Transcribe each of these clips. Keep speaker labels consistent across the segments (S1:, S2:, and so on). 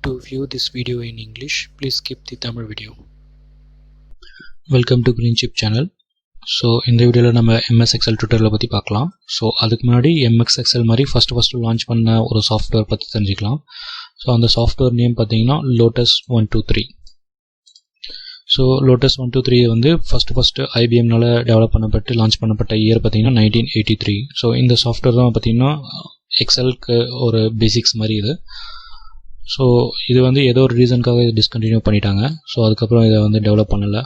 S1: To view this video in English, please skip the Tamil video. Welcome to Green Chip channel. So இந்த வீடியோல நம்ம MS Excel tutorial பத்தி பார்க்கலாம். So அதுக்கு முன்னாடி MS Excel மாதிரி first launch பண்ண ஒரு சாஃப்ட்வேர் பத்தி தெரிஞ்சுக்கலாம். So அந்த சாஃப்ட்வேர் நேம் பாத்தீங்கன்னா Lotus 123. So Lotus 123 வந்து first IBM நால டெவலப் பண்ணப்பட்டு லான்ச் பண்ணப்பட்ட இயர் பாத்தீங்கன்னா 1983. So இந்த சாஃப்ட்வேர் தான் பாத்தீங்கன்னா எக்ஸலுக்கு ஒரு பேசிக்ஸ் மாதிரி இது. ஸோ இது வந்து ஏதோ ஒரு ரீசனுக்காக இது டிஸ்கண்டினியூ பண்ணிட்டாங்க. ஸோ அதுக்கப்புறம் இதை வந்து டெவலப் பண்ணலை.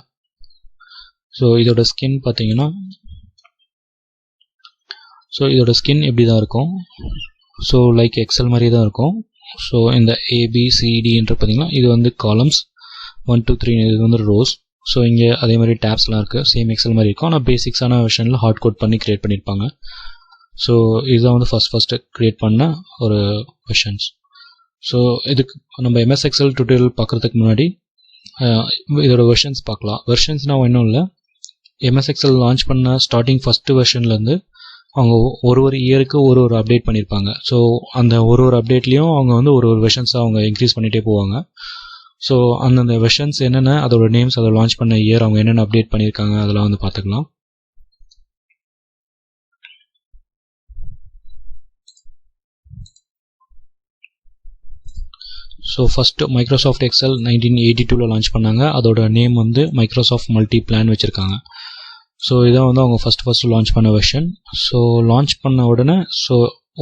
S1: ஸோ இதோட ஸ்கின் பார்த்தீங்கன்னா இப்படி தான் இருக்கும். ஸோ லைக் எக்ஸல் மாதிரி தான் இருக்கும். ஸோ இந்த ABCDன்ற பார்த்தீங்கன்னா இது வந்து காலம்ஸ், 1 2 3 இது வந்து ரோஸ். ஸோ இங்கே அதே மாதிரி டேப்ஸ்லாம் இருக்குது. சேம் எக்ஸல் மாதிரி இருக்கும். ஆனால் பேசிக்ஸான வெர்ஷனில் ஹார்ட் கோட் பண்ணி க்ரியேட் பண்ணியிருப்பாங்க. ஸோ இதுதான் வந்து ஃபஸ்ட்டு க்ரியேட் பண்ண ஒரு வெர்ஷன்ஸ். ஸோ இதுக்கு நம்ம MS Excel tutorial பார்க்குறதுக்கு முன்னாடி இதோட வெர்ஷன்ஸ் பார்க்கலாம். வெர்ஷன்ஸ்னால் ஒன்றும் இல்லை, MS Excel லான்ச் பண்ண ஸ்டார்டிங் ஃபஸ்ட்டு வெர்ஷன்லேருந்து அவங்க ஒரு இயருக்கு ஒரு அப்டேட் பண்ணியிருப்பாங்க. ஸோ அந்த ஒரு அப்டேட்லேயும் அவங்க வந்து ஒரு வெர்ஷன்ஸாக அவங்க இன்க்ரீஸ் பண்ணிகிட்டே போவாங்க. ஸோ அந்தந்த வெர்ஷன்ஸ் என்னென்ன, அதோட நேம்ஸ், அதை லான்ச் பண்ண இயர், அவங்க என்னென்ன அப்டேட் பண்ணியிருக்காங்க அதெல்லாம் வந்து பார்த்துக்கலாம். So first Microsoft Excel 1982 launch பண்ணாங்க. அதோட நேம் வந்து மைக்ரோசாஃப்ட் மல்டி பிளான் வச்சுருக்காங்க. ஸோ இதான் வந்து அவங்க ஃபஸ்ட்டு லான்ச் பண்ண வெர்ஷன். ஸோ லான்ச் பண்ண உடனே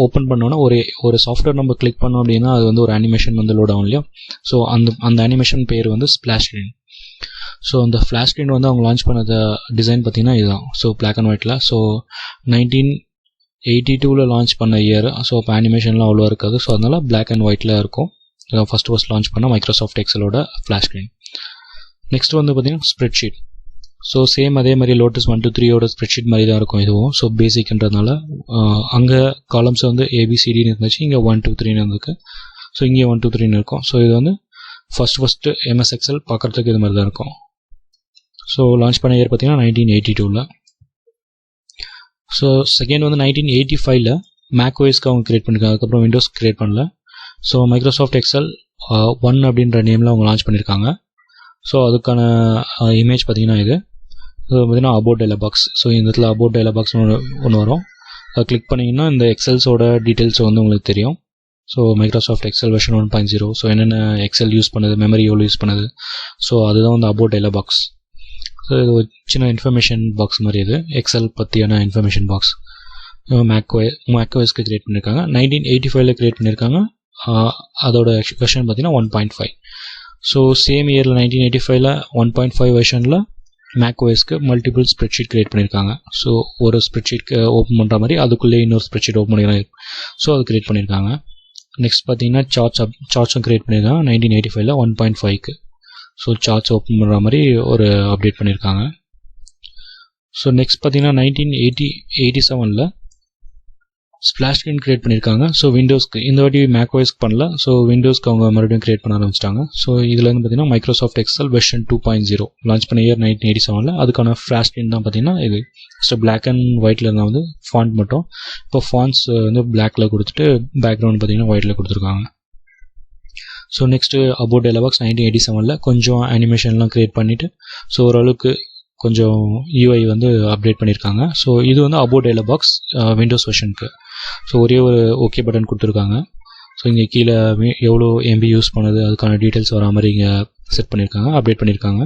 S1: ஓப்பன் பண்ணோன்னா ஒரு சாஃப்ட்வேர் நம்ம கிளிக் பண்ணோம் அப்படின்னா அது வந்து ஒரு அனிமேஷன் வந்து லோட் ஆகும் இல்லையா. ஸோ அந்த அனிமேஷன் பேர் வந்து ஸ்பிளாஷ் ஸ்க்ரீன். ஸோ அந்த ஃப்ளாஷ் ஸ்க்ரீன் வந்து அவங்க லான்ச் பண்ண டிசைன் பார்த்தீங்கன்னா இதுதான். ஸோ பிளாக் அண்ட் ஒயிட்டில். ஸோ 1982 லான்ச் பண்ண இயர். ஸோ இப்போ அனிமேஷன்லாம் அவ்வளோ இருக்காது. ஸோ அதனால பிளாக் அண்ட் ஒயிட்டில் இருக்கும். ஃபஸ்ட் லான்ச் பண்ண மைக்ரோசாஃப்ட் எக்ஸலோட ஃப்ளாஷ் ஸ்க்ரீன். நெக்ஸ்ட் வந்து பார்த்தீங்கன்னா ஸ்ப்ரெட்ஷீட். ஸோ சேம் அதே மாதிரி லோட்டஸ் 123யோட ஸ்ப்ரெட்ஷீட் மாதிரி தான் இருக்கும் இதுவும். ஸோ பேசிக்ன்றதுனால அங்கே காலம்ஸ் வந்து ABCDன்னு இருந்துச்சு, இங்கே 1 2 3ன்னு இருந்துருக்கு. ஸோ இங்கே 1 2 3ன்னு இருக்கும். ஸோ இது வந்து ஃபஸ்ட்டு MS Excel பார்க்குறதுக்கு இது மாதிரி தான் இருக்கும். ஸோ லான்ச் பண்ண இயர் பார்த்தீங்கன்னா 1982. ஸோ செகண்ட் வந்து 1985 மேக்ஓஎஸ்க்கு அவங்க கிரியேட் பண்ணியிருக்காங்க. அதுக்கப்புறம் விண்டோஸ் கிரியேட் பண்ணல. ஸோ மைக்ரோசாஃப்ட் எக்ஸல் 1 அப்படின்ற நேமில் அவங்க லான்ச் பண்ணியிருக்காங்க. ஸோ அதுக்கான இமேஜ் பார்த்தீங்கன்னா இது பார்த்தீங்கன்னா அபவுட் டயலாக் பாக்ஸ். ஸோ இந்த இடத்துல அபவுட் டயலாக் பாக்ஸ் ஒன்று வரும். அதை கிளிக் பண்ணிங்கன்னா இந்த எக்ஸல்ஸோட டீட்டெயில்ஸ் வந்து உங்களுக்கு தெரியும். So Microsoft Excel version 1.0. So என்னென்ன எக்ஸல் யூஸ் பண்ணுது, மெமரி எவ்வளோ யூஸ் பண்ணுது. ஸோ அதுதான் வந்து அபவுட் டயலாக் பாக்ஸ். ஸோ இது ஒரு சின்ன இன்ஃபர்மேஷன் பாக்ஸ் மாதிரி இது, எக்ஸல் பற்றியான இன்ஃபர்மேஷன் பாக்ஸ். மேக்ஓஎஸ்க்கு கிரியேட் பண்ணியிருக்காங்க. 1985 கிரியேட் பண்ணியிருக்காங்க. அதோட வெர்ஷன் பார்த்தீங்கன்னா 1.5. ஸோ சேம் இயரில் 1985 1.5 வெர்ஷனில் மேக்ஓஎஸ்க்கு மல்டிபிள் ஸ்ப்ரெட்ஷீட் கிரியேட் பண்ணியிருக்காங்க. ஸோ ஒரு ஸ்ப்ரெட்ஷீட் ஓப்பன் பண்ணுற மாதிரி அதுக்குள்ளே இன்னொரு ஸ்ப்ரெட்ஷீட் ஓப்பன் பண்ணிக்கிறாங்க. ஸோ அது கிரியேட் பண்ணியிருக்காங்க. நெக்ஸ்ட் பார்த்தீங்கன்னா சார்ட்ஸும் கிரியேட் பண்ணியிருக்காங்க 1985 1.5க்கு. ஸோ சார்ட்ஸ் ஓப்பன் பண்ணுற மாதிரி ஒரு அப்டேட் பண்ணியிருக்காங்க. ஸோ நெக்ஸ்ட் பார்த்தீங்கன்னா 1987 ஸ்பிளாஷ் ஸ்க்ரீன் கிரியேட் பண்ணியிருக்காங்க. ஸோ விண்டோஸ்க்கு இந்த வாட்டி மேக்ஓஎஸ்க்கு பண்ணல. ஸோ விண்டோஸ்க்கு அவங்க மறுபடியும் கிரியேட் பண்ண ஆரம்பிச்சிட்டாங்க. ஸோ இதில் வந்து பார்த்தீங்கன்னா மைக்ரோசாஃப்ட் எக்ஸல் வெர்ஷன் 2.0 லான்ச் பண்ண இயர் 1987. அதுக்கான ஃப்ளாஷ் ஸ்க்ரீன் தான் பார்த்தீங்கன்னா இது. ஸோ பிளாக் அண்ட் ஒயிட்டில் இருந்தால் வந்து ஃபாண்ட் மட்டும். இப்போ ஃபாண்ட்ஸ் வந்து பிளாக்ல கொடுத்துட்டு பேக்ரவுண்ட் பார்த்தீங்கன்னா ஒயிட்டில் கொடுத்துருக்காங்க. So next about dialog box 1987 கொஞ்சம் அனிமேஷன்லாம் கிரியேட் பண்ணிவிட்டு ஸோ ஓரளவுக்கு கொஞ்சம் UI வந்து அப்டேட் பண்ணியிருக்காங்க. ஸோ இது வந்து அபவுட் டயலாக் பாக்ஸ் விண்டோஸ் வெர்ஷனுக்கு. ஸோ ஒரே ஒரு ஓகே பட்டன் கொடுத்துருக்காங்க. ஸோ இங்கே கீழே எவ்வளோ MB யூஸ் பண்ணுது அதுக்கான டீட்டெயில்ஸ் வரா மாதிரி இங்கே செட் பண்ணியிருக்காங்க, அப்டேட் பண்ணியிருக்காங்க.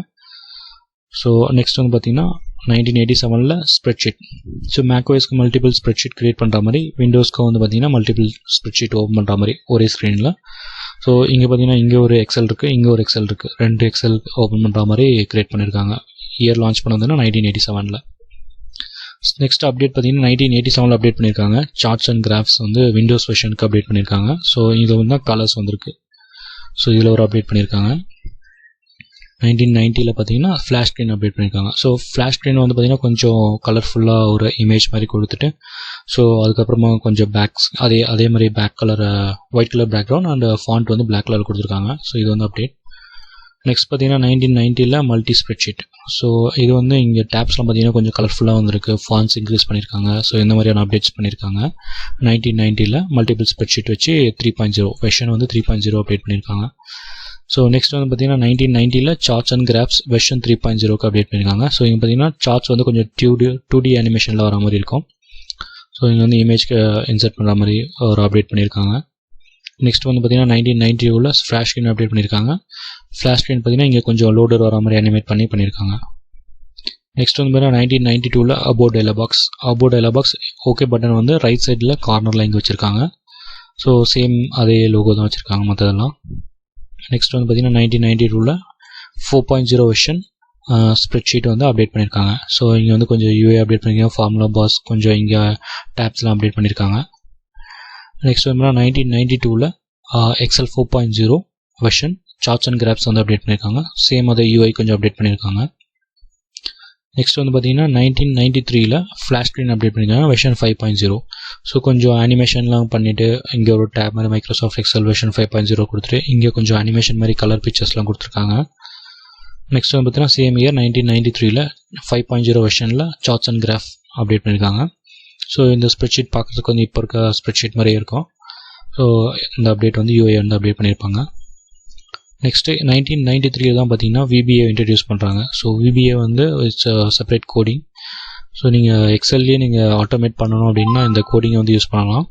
S1: ஸோ நெக்ஸ்ட் வந்து பார்த்தீங்கன்னா 1987 ஸ்ப்ரெட்ஷீட். ஸோ மேக்ஓஎஸ்க்கு மல்டிபிள் ஸ்ப்ரெட்ஷீட் கிரியேட் பண்ணுற மாதிரி, விண்டோஸ்க்கு வந்து பார்த்தீங்கன்னா மல்டிபிள் ஸ்ப்ரெட்ஷீட் ஓப்பன் பண்ணுற மாதிரி ஒரே ஸ்க்ரீனில். ஸோ இங்கே பார்த்தீங்கன்னா இங்கே ஒரு எக்ஸல் இருக்குது, இங்கே ஒரு எக்ஸல் இருக்குது. 2 எக்ஸல் ஓப்பன் பண்ணுற மாதிரி கிரியேட் பண்ணியிருக்காங்க. இயர் லான்ச் பண்ணதுன்னா 1987. நெக்ஸ்ட் அப்டேட் பார்த்தீங்கன்னா 1987 அப்டேட் பண்ணியிருக்காங்க. சார்ட்ஸ் அண்ட் கிராஃப்ஸ் வந்து விண்டோஸ் வெர்ஷனுக்கு அப்டேட் பண்ணியிருக்காங்க. ஸோ இது வந்து கலர்ஸ் வந்திருக்கு. ஸோ இதில் ஒரு அப்டேட் பண்ணியிருக்காங்க. 1990 பார்த்தீங்கன்னா ஃப்ளாஷ் ஸ்க்ரீன் அப்டேட் பண்ணியிருக்காங்க. ஸோ ஃப்ளாஷ் ஸ்க்ரீன் வந்து பார்த்தீங்கன்னா கொஞ்சம் கலர்ஃபுல்லாக ஒரு இமேஜ் மாதிரி கொடுத்துட்டு ஸோ அதுக்கப்புறமா கொஞ்சம் அதே மாதிரி back colour white colour background and font வந்து பிளாக் கலர் கொடுத்துருக்காங்க. ஸோ இது வந்து அப்டேட். நெக்ஸ்ட் பார்த்தீங்கன்னா 1990 மல்டி ஸ்ப்ரெட்ஷீட். ஸோ இது வந்து இங்கே டேப்ஸ்லாம் பார்த்தீங்கன்னா கொஞ்சம் கலர்ஃபுல்லாக வந்திருக்கு, ஃபான்ஸ் இன்க்ரீஸ் பண்ணியிருக்காங்க. ஸோ இந்த மாதிரியான அப்டேட்ஸ் பண்ணியிருக்காங்க. 1990 மல்டிபிள் ஸ்ப்ரெட்ஷீட் வச்சு 3.0 வெர்ஷன் வந்து 3.0 அப்டேட் பண்ணியிருக்காங்க. ஸோ நெக்ஸ்ட் வந்து பார்த்தீங்கன்னா 1990 சார்ட்ஸ் அண்ட் கிராஃப்ஸ் வெர்ஷன் 3.0க்கு அப்டேட் பண்ணியிருக்காங்க. ஸோ இங்கே பார்த்தீங்கன்னா சார்ட்ஸ் வந்து கொஞ்சம் 2D அனிமேஷனில் வர மாதிரி இருக்கும். ஸோ இங்கே வந்து இமேஜ்க்கு இன்சர்ட் பண்ணுற மாதிரி ஒரு அப்டேட் பண்ணியிருக்காங்க. நெக்ஸ்ட் வந்து பார்த்தீங்கன்னா 1990 ஃப்ளாஷ் ஸ்க்ரீன் அப்டேட் பண்ணியிருக்காங்க. ஃப்ளாஷ் ஸ்க்ரீன் பார்த்தீங்கன்னா இங்கே கொஞ்சம் லோடர் வர மாதிரி அனிமேட் பண்ணியிருக்காங்க. நெக்ஸ்ட் வந்து பார்த்தீங்கன்னா 1992 above dialog box okay button வந்து ரைட் சைடில் கார்னரில் இங்கே வச்சுருக்காங்க. ஸோ சேம் அதே லோகோ தான் வச்சுருக்காங்க மற்றதெல்லாம். நெக்ஸ்ட் வந்து பார்த்தீங்கன்னா 1992 4.0 வெர்ஷன் ஸ்ப்ரெட்ஷீட் வந்து அப்டேட் பண்ணியிருக்காங்க. ஸோ இங்கே வந்து கொஞ்சம் யூஏ அப்டேட் பண்ணியிருக்காங்க, ஃபார்முலா பாஸ் கொஞ்சம் இங்கே டேப்ஸ்லாம் அப்டேட் பண்ணியிருக்காங்க. நெக்ஸ்ட் வந்து 1992 Excel 4.0 version charts and graphs வந்து அப்டேட் பண்ணியிருக்காங்க. சேம் அதை யூஐ கொஞ்சம் அப்டேட் பண்ணியிருக்காங்க. நெக்ஸ்ட் வந்து பார்த்தீங்கன்னா 1993 ஃப்ளாஷ் ஸ்க்ரீன் அப்டேட் பண்ணியிருக்காங்க வெர்ஷன் 5.0. ஸோ கொஞ்சம் அனிமேஷன்லாம் பண்ணிவிட்டு இங்கே ஒரு டேப் மாதிரி மைக்ரோசாஃப்ட் எக்ஸல் வெர்ஷன் 5.0 கொடுத்துட்டு இங்கே கொஞ்சம் அனிமேஷன் மாதிரி கலர் பிக்சர்ஸ்லாம் கொடுத்துருக்காங்க. நெக்ஸ்ட் வந்து பார்த்தீங்கன்னா சேம் இயர் 1993 5.0 வெர்ஷனில் சார்ட்ஸ் அண்ட் கிராஃப் அப்டேட் பண்ணியிருக்காங்க. ஸோ இந்த ஸ்ப்ரெட்ஷீட் பார்க்குறதுக்கு வந்து இப்போ இருக்க ஸ்ப்ரெட்ஷீட் மாதிரியே இருக்கும். ஸோ இந்த அப்டேட் வந்து யூஐ வந்து அப்டேட் பண்ணியிருப்பாங்க. நெக்ஸ்ட்டு 1993 தான் பார்த்தீங்கன்னா VBA இன்ட்ரடியூஸ் பண்ணுறாங்க. ஸோ VBA வந்து இட்ஸ் செப்பரேட் கோடிங். ஸோ நீங்கள் எக்ஸல்லேயே நீங்கள் ஆட்டோமேட் பண்ணணும் அப்படின்னா இந்த கோடிங்கை வந்து யூஸ் பண்ணலாம்.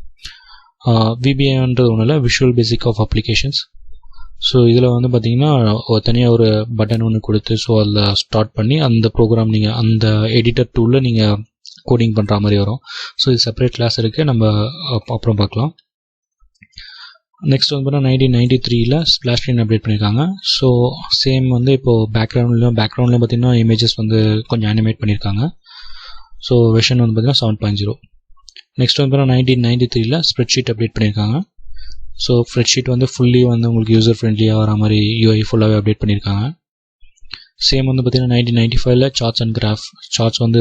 S1: VBAன்றது ஒன்றும் இல்லை, Visual Basic of applications. So இதில் வந்து பார்த்தீங்கன்னா தனியாக ஒரு பட்டன் ஒன்று கொடுத்து ஸோ அதில் ஸ்டார்ட் பண்ணி அந்த ப்ரோக்ராம் நீங்கள் அந்த எடிட்டர் டூலில் நீங்கள் கோடிங் பண்ணுற மாதிரி வரும். ஸோ இது செப்பரேட் கிளாஸ் இருக்குது, நம்ம அப்புறம் பார்க்கலாம். நெக்ஸ்ட் வந்து பார்த்தீங்கன்னா 1993 ஸ்ப்ளாஷ் ஸ்க்ரீன் அப்டேட் பண்ணியிருக்காங்க. ஸோ சேம் வந்து இப்போது பேக்ரவுண்ட்லையும் பார்த்தீங்கன்னா இமேஜஸ் வந்து கொஞ்சம் அனிமேட் பண்ணியிருக்காங்க. ஸோ வெர்ஷன் வந்து பார்த்தீங்கன்னா 7.0. நெக்ஸ்ட் வந்து பார்த்தீங்கன்னா 1993 ஸ்ப்ரெட்ஷீட் அப்டேட் பண்ணியிருக்காங்க. ஸோ ஸ்ப்ரெட்ஷீட் வந்து ஃபுல்லி வந்து உங்களுக்கு யூசர் ஃப்ரெண்ட்லியாக வர மாதிரி யூஐ ஃபுல்லாகவே அப்டேட் பண்ணியிருக்காங்க. சேம் வந்து பார்த்தீங்கன்னா 1995 சார்ட்ஸ் அண்ட் கிராஃப் சார்ட்ஸ் வந்து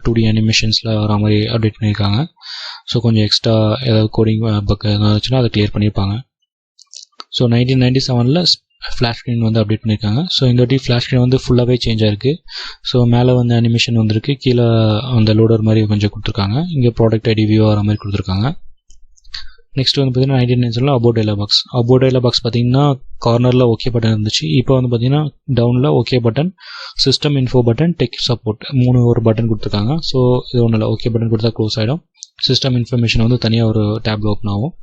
S1: 2D அனிமேஷன்ஸில் வர மாதிரி அப்டேட் பண்ணியிருக்காங்க. ஸோ கொஞ்சம் எக்ஸ்ட்ரா ஏதாவது கோடிங் பக் எதாவது வச்சுன்னா அதை கிளியர் பண்ணியிருப்பாங்க. ஸோ 1997 ஃப்ளாஷ் ஸ்க்ரீன் வந்து அப்டேட் பண்ணியிருக்காங்க. ஸோ இந்த வாட்டி ஃப்ளாஷ் ஸ்க்ரீன் வந்து ஃபுல்லாகவே சேஞ்ச் ஆயிருக்கு. ஸோ மேலே வந்து அனிமேஷன் வந்திருக்கு, கீழே அந்த லோடர் மாதிரி கொஞ்சம் கொடுத்துருக்காங்க, இங்கே ப்ராடக்ட் ஐடி வியூ வர மாதிரி கொடுத்துருக்காங்க. நெக்ஸ்ட் வந்து பார்த்தீங்கன்னா 1997 அபோவ் டயலாக் பாக்ஸ் பார்த்தீங்கன்னா கார்னரில் ஓகே பட்டன் இருந்துச்சு. இப்போ வந்து பார்த்தீங்கன்னா டவுனில் okay button, system info button, tech support ஒரு பட்டன் கொடுத்துருக்காங்க. ஸோ இது ஒன்றும் இல்லை, ஓகே பட்டன் கொடுத்தா க்ளோஸ் ஆகிடும். சிஸ்டம் இன்ஃபர்மேஷன் வந்து தனியாக ஒரு டேப்பில் ஓப்பன் ஆகும்,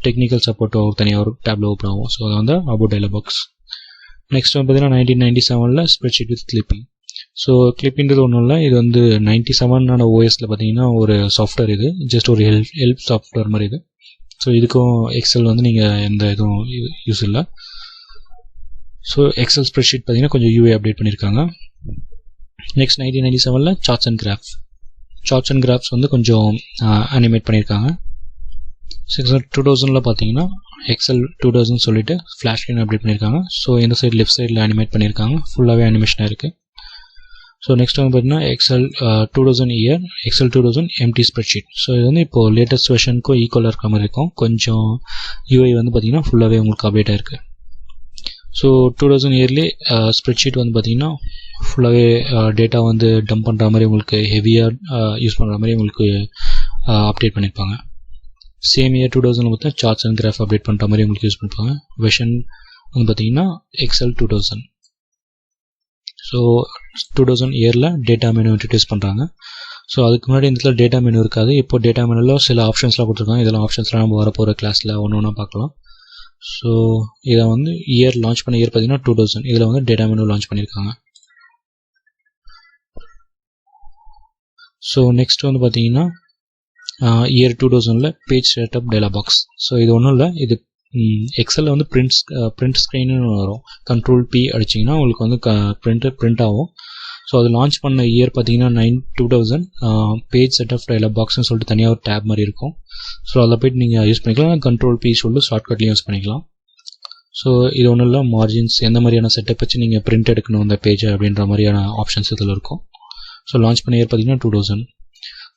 S1: டெக்னிக்கல் சப்போர்ட் தனியாக ஒரு டேப்பில் ஓப்பன் ஆகும். ஸோ அது வந்து அபோவ் டயலாக் பாக்ஸ். நெக்ஸ்ட் வந்து பார்த்தீங்கன்னா 1997 ஸ்ப்ரெட்ஷீட் வித் கிளிப்பிங். ஸோ கிளிப்பிங்கிறது ஒன்றும் இல்லை, இது வந்து 97 ஓஎஸில் பார்த்தீங்கன்னா ஒரு சாஃப்ட்வேர், இது ஜஸ்ட் ஒரு ஹெல்ப் சாஃப்ட்வேர் மாதிரி இது. ஸோ இதுக்கும் எக்ஸல் வந்து நீங்கள் எந்த இதுவும் யூஸ் இல்லை. ஸோ எக்ஸல் ஸ்ப்ரெட்ஷீட் பார்த்தீங்கன்னா கொஞ்சம் யூஏ அப்டேட் பண்ணியிருக்காங்க. நெக்ஸ்ட் 1997 சார்ட்ஸ் அண்ட் கிராஃப்ஸ் வந்து கொஞ்சம் அனிமேட் பண்ணியிருக்காங்க. 2000 பார்த்தீங்கன்னா எக்ஸல் 2000 சொல்லிட்டு ஃப்ளாஷ் ஸ்க்ரீன் அப்டேட் பண்ணியிருக்காங்க. ஸோ இந்த சைடு லெஃப்ட் சைடில் அனிமேட் பண்ணியிருக்காங்க, ஃபுல்லாகவே அனிமேஷனாக இருக்குது. ஸோ நெக்ஸ்ட் வந்து பார்த்தீங்கன்னா எக்ஸல் 2000 எம்டி ஸ்ப்ரெட்ஷீட். ஸோ இது வந்து இப்போது லேட்டஸ்ட் வெர்ஷனுக்கும் ஈக்குவலாக இருக்கிற மாதிரி இருக்கும். கொஞ்சம் யூஐ வந்து பார்த்தீங்கன்னா ஃபுல்லாகவே உங்களுக்கு அப்டேட் ஆகிருக்கு. ஸோ 2000 ஸ்ப்ரெட்ஷீட் வந்து பார்த்தீங்கன்னா ஃபுல்லாகவே டேட்டா வந்து டம்ப் பண்ணுற மாதிரி உங்களுக்கு ஹெவியாக யூஸ் பண்ணுற மாதிரி உங்களுக்கு அப்டேட் பண்ணியிருப்பாங்க. சேம் இயர் 2000 பார்த்தா சார்ட்ஸ் அண்ட் கிராஃப் அப்டேட் பண்ணுற மாதிரி உங்களுக்கு யூஸ் பண்ணியிருப்பாங்க. வெர்ஷன் வந்து பார்த்தீங்கன்னா Excel 2000. So 2000 data menu introduce பண்ணுறாங்க. ஸோ அதுக்கு முன்னாடி இந்த டேட்டா மெனு இருக்காது. இப்போ டேட்டா மெனுவில் சில ஆப்ஷன்ஸ்லாம் கொடுத்துருக்காங்க. இதெல்லாம் ஆப்ஷன்ஸ்லாம் நம்ம வரப்போகிற கிளாஸில் ஒன்று பார்க்கலாம். ஸோ இதை வந்து லான்ச் பண்ண இயர் பார்த்தீங்கன்னா 2000. இதில் வந்து டேட்டா மெனு லான்ச் பண்ணியிருக்காங்க. ஸோ நெக்ஸ்ட் வந்து பார்த்தீங்கன்னா year 2000 page setup dialog box. So இது ஒன்றும் இல்லை, இது எக்ஸலில் வந்து பிரிண்ட் ஸ்க்ரீன்னு வரும். Ctrl+P அடிச்சிங்கன்னா உங்களுக்கு வந்து பிரிண்ட் ஆகும். ஸோ அது லான்ச் பண்ண இயர் பார்த்தீங்கன்னா 2000 பேஜ் செட்டப் டயலாக் பாக்ஸ்னு சொல்லிட்டு தனியாக ஒரு டேப் மாதிரி இருக்கும். ஸோ அதில் போய்ட்டு நீங்கள் யூஸ் பண்ணிக்கலாம். Ctrl+P சொல்லிட்டு ஷார்ட்கட்லேயும் யூஸ் பண்ணிக்கலாம். ஸோ இது ஒன்றும் இல்லை, மார்ஜின்ஸ் எந்த மாதிரியான செட்டப் வச்சு நீங்கள் பிரிண்ட் எடுக்கணும் இந்த பேஜை அப்படின்ற மாதிரியான ஆப்ஷன்ஸ் இதில் இருக்கும். ஸோ லான்ச் பண்ண இயர் பார்த்தீங்கன்னா 2000.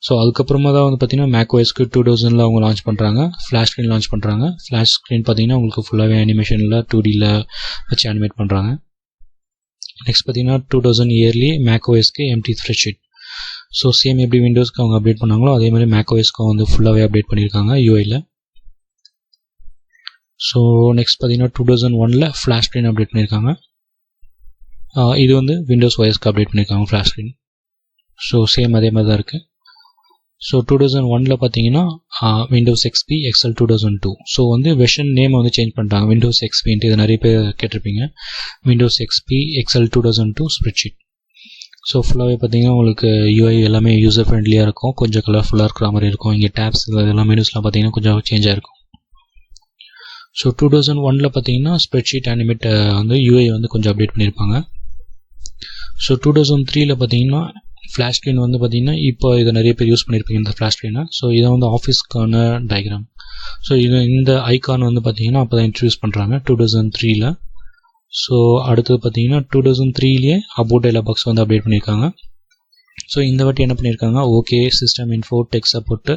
S1: ஸோ அதுக்கப்புறமா தான் வந்து பார்த்தீங்கன்னா மேக்ஓஎஸ்க்கு 2000 அவங்க லான்ச் பண்ணுறாங்க. ஃப்ளாஷ் ஸ்க்ரீன் லான்ச் பண்ணுறாங்க. ஃப்ளாஷ் ஸ்க்ரீன் பார்த்தீங்கன்னா உங்களுக்கு ஃபுல்லாகவே அனிமேஷனில் 2Dயில் வச்சு அனிமேட் பண்ணுறாங்க. நெக்ஸ்ட் பார்த்தீங்கன்னா 2000 இயர்லி மேக்ஓஎஸ்க்கு எம்டி ஸ்ப்ரெட்ஷீட். ஸோ சேம் எப்படி விண்டோஸ்க்கு அவங்க அப்டேட் பண்ணாங்களோ அதே மாதிரி மேக்ஓஎஸ்க்கும் வந்து ஃபுல்லாகவே அப்டேட் பண்ணியிருக்காங்க யூஐயில். ஸோ நெக்ஸ்ட் பார்த்தீங்கன்னா 2001 ஃப்ளாஷ் ஸ்க்ரீன் அப்டேட் பண்ணியிருக்காங்க. இது வந்து விண்டோஸ் OSக்கு அப்டேட் பண்ணியிருக்காங்க ஃப்ளாஷ் ஸ்க்ரீன். ஸோ சேம் அதே மாதிரி தான் இருக்குது. ஸோ 2001 பார்த்தீங்கன்னா விண்டோஸ் XP XL 2002. ஸோ வந்து வெர்ஷன் நேம் வந்து சேஞ்ச் பண்ணிட்டாங்க. விண்டோஸ் XPன்ட்டு இது நிறைய பேர் கேட்டிருப்பீங்க. Windows XP XL 2002 spreadsheet. So ஃபுல்லாகவே பார்த்தீங்கன்னா உங்களுக்கு யூஐ எல்லாமே யூசர் ஃப்ரெண்ட்லியாக இருக்கும், கொஞ்சம் கலர்ஃபுல்லாக இருக்கிற மாதிரி இருக்கும். இங்கே டேப்ஸ் இதெல்லாம் மெனுஸ்லாம் பார்த்தீங்கன்னா கொஞ்சம் சேஞ்ச் ஆகிருக்கும். ஸோ 2001 பார்த்தீங்கன்னா ஸ்ப்ரெட்ஷீட் அனிமேட் வந்து யூஐ வந்து கொஞ்சம் அப்டேட் பண்ணியிருப்பாங்க. ஸோ 2003 பார்த்தீங்கன்னா ஃப்ளாஷ் ஸ்க்ரீன் வந்து பார்த்தீங்கன்னா இப்போ இதை நிறைய பேர் யூஸ் பண்ணியிருப்பீங்க இந்த ஃப்ளாஷ் ஸ்க்ரீனை. ஸோ இதை வந்து ஆஃபீஸ்க்கான டயக்ராம். ஸோ இந்த ஐகான் வந்து பார்த்தீங்கன்னா அப்போ தான் இன்ட்ரடியூஸ் பண்ணுறாங்க 2003. ஸோ அடுத்தது பார்த்தீங்கன்னா 2003 அபவுட் டயலாக் பாக்ஸ் வந்து அப்டேட் பண்ணியிருக்காங்க. ஸோ இந்த வாட்டி என்ன பண்ணியிருக்காங்க, okay system info tech support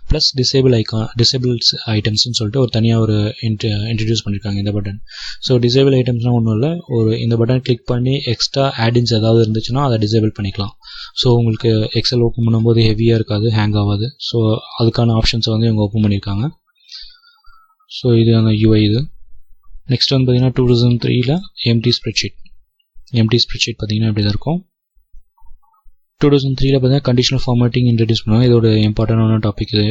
S1: plus disables ஐட்டம்ஸ்னு சொல்லிட்டு ஒரு தனியாக ஒரு இன்ட்ரடியூஸ் பண்ணியிருக்காங்க இந்த பட்டன். ஸோ டிசேபிள் ஐட்டம்ஸ்னால் ஒன்றும் இல்லை, ஒரு இந்த பட்டன் கிளிக் பண்ணி எக்ஸ்ட்ரா ஆடின்ஸ் ஏதாவது இருந்துச்சுன்னா அதை டிசேபிள் பண்ணிக்கலாம். ஸோ உங்களுக்கு எக்ஸல் ஓப்பன் பண்ணும்போது ஹெவியாக இருக்காது, ஹேங் ஆகாது. ஸோ அதுக்கான ஆப்ஷன்ஸை வந்து இவங்க ஓப்பன் பண்ணியிருக்காங்க. ஸோ இது அந்த யூஐ இது. நெக்ஸ்ட் வந்து பார்த்தீங்கன்னா 2003 எம்டி ஸ்ப்ரெட்ஷீட். எம்டி ஸ்ப்ரெட்ஷீட் பார்த்தீங்கன்னா இப்படி தான் இருக்கும். 2003 பார்த்தீங்கன்னா கண்டிஷனல் ஃபார்மேட்டிங் இன்ட்ரடியூஸ் பண்ணுவாங்க. இதோட இம்பார்ட்டண்டான டாபிக் இது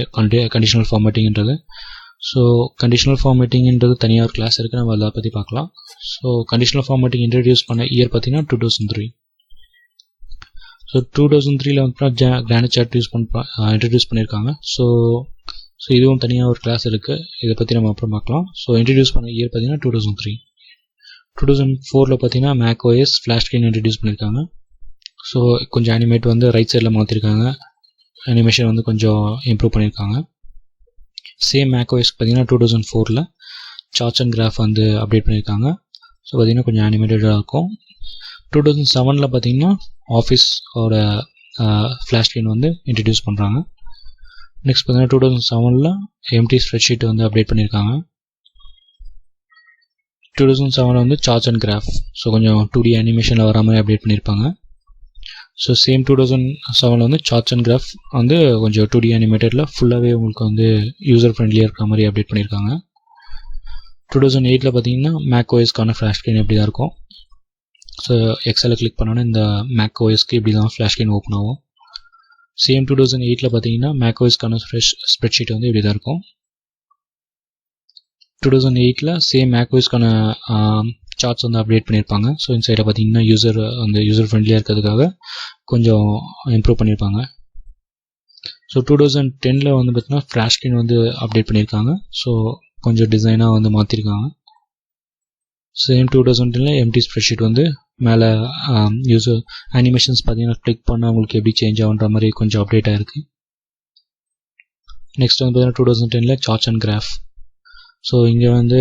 S1: கண்டிஷனல் ஃபார்மேட்டிங்கிறது. ஸோ கண்டிஷனல் ஃபார்மேட்டிங்கிறது தனியாக ஒரு கிளாஸ் இருக்குது, நம்ம அதை பற்றி பார்க்கலாம். ஸோ கண்டிஷனல் ஃபார்மேட்டிங் இன்ட்ரடியூஸ் பண்ண இயர் பார்த்தீங்கன்னா 2003. ஸோ 2003 வந்து கிரானைட் சார்ட் இன்ட்ரடியூஸ் பண்ணியிருக்காங்க. ஸோ இதுவும் தனியாக ஒரு கிளாஸ் இருக்குது, இதை பற்றி நம்ம அப்புறம் பார்க்கலாம். ஸோ இன்ட்ரடியூஸ் பண்ண இயர் பார்த்தீங்கன்னா 2003. 2004 பார்த்தீங்கன்னா மேக்ஓஎஸ் ஃப்ளாஷ் ஸ்க்ரீன் இன்ட்ரடியூஸ் பண்ணியிருக்காங்க. ஸோ கொஞ்சம் அனிமேட் வந்து ரைட் சைடில் மாற்றிருக்காங்க, அனிமேஷன் வந்து கொஞ்சம் இம்ப்ரூவ் பண்ணியிருக்காங்க. சேம் மேக்ஓஎஸ் பார்த்தீங்கன்னா 2004 சார்ட்ஸ் அண்ட் கிராஃப் வந்து அப்டேட் பண்ணியிருக்காங்க. ஸோ பார்த்தீங்கன்னா கொஞ்சம் அனிமேட்டடாக இருக்கும். 2007 பார்த்தீங்கன்னா ஆஃபீஸோட ஃப்ளாஷ் ஸ்க்ரீன் வந்து இன்ட்ரடியூஸ் பண்ணுறாங்க. நெக்ஸ்ட் பார்த்தீங்கன்னா 2007 எம்டி ஸ்ப்ரெட்ஷீட் வந்து அப்டேட் பண்ணியிருக்காங்க. 2007 வந்து சார்ட்ஸ் அண்ட் கிராஃப், ஸோ கொஞ்சம் 2D அனிமேஷனில் வர மாதிரி அப்டேட் பண்ணியிருப்பாங்க. ஸோ சேம் 2007 வந்து சார்ட்ஸ் அண்ட் கிராஃப் வந்து கொஞ்சம் 2D அனிமேட்டடில் ஃபுல்லாகவே உங்களுக்கு வந்து யூசர் ஃப்ரெண்ட்லியாக இருக்கிற மாதிரி அப்டேட் பண்ணியிருக்காங்க. 2008 பார்த்தீங்கன்னா மேக்ஓஎஸ்க்கான ஃப்ளாஷ் ஸ்க்ரீன் எப்படி தான் இருக்கும். ஸோ எக்ஸலில் கிளிக் பண்ணோன்னா இந்த மேக்ஓஎஸ்க்கு இப்படி தான் ஃப்ளாஷ் ஸ்க்ரீன் ஓப்பன் ஆகும். சேம் 2008 பார்த்தீங்கன்னா மேக்ஓஎஸ்க்கான ஸ்ப்ரெட்ஷீட் வந்து இப்படி தான் இருக்கும். 2008 சேம் மேக்ஓஎஸ்க்கான சார்ட்ஸ் வந்து அப்டேட் பண்ணியிருப்பாங்க. ஸோ இந்த சைடில் பார்த்தீங்கன்னா யூசர் ஃப்ரெண்ட்லியாக இருக்கிறதுக்காக கொஞ்சம் இம்ப்ரூவ் பண்ணியிருப்பாங்க. ஸோ 2010 வந்து பார்த்தீங்கன்னா ஃப்ளாஷ் ஸ்க்ரீன் வந்து அப்டேட் பண்ணியிருக்காங்க. ஸோ கொஞ்சம் டிசைனாக வந்து மாற்றிருக்காங்க. சேம் 2010 எம்டி ஸ்ப்ரெட்ஷீட் வந்து மேலே யூசர் அனிமேஷன்ஸ் பார்த்தீங்கன்னா கிளிக் பண்ணால் உங்களுக்கு எப்படி சேஞ்ச் ஆகுன்ற மாதிரி கொஞ்சம் அப்டேட் ஆகிருக்கு. நெக்ஸ்ட் வந்து பார்த்தீங்கன்னா 2010 சார்ட்ஸ் அண்ட் கிராஃப். ஸோ இங்கே வந்து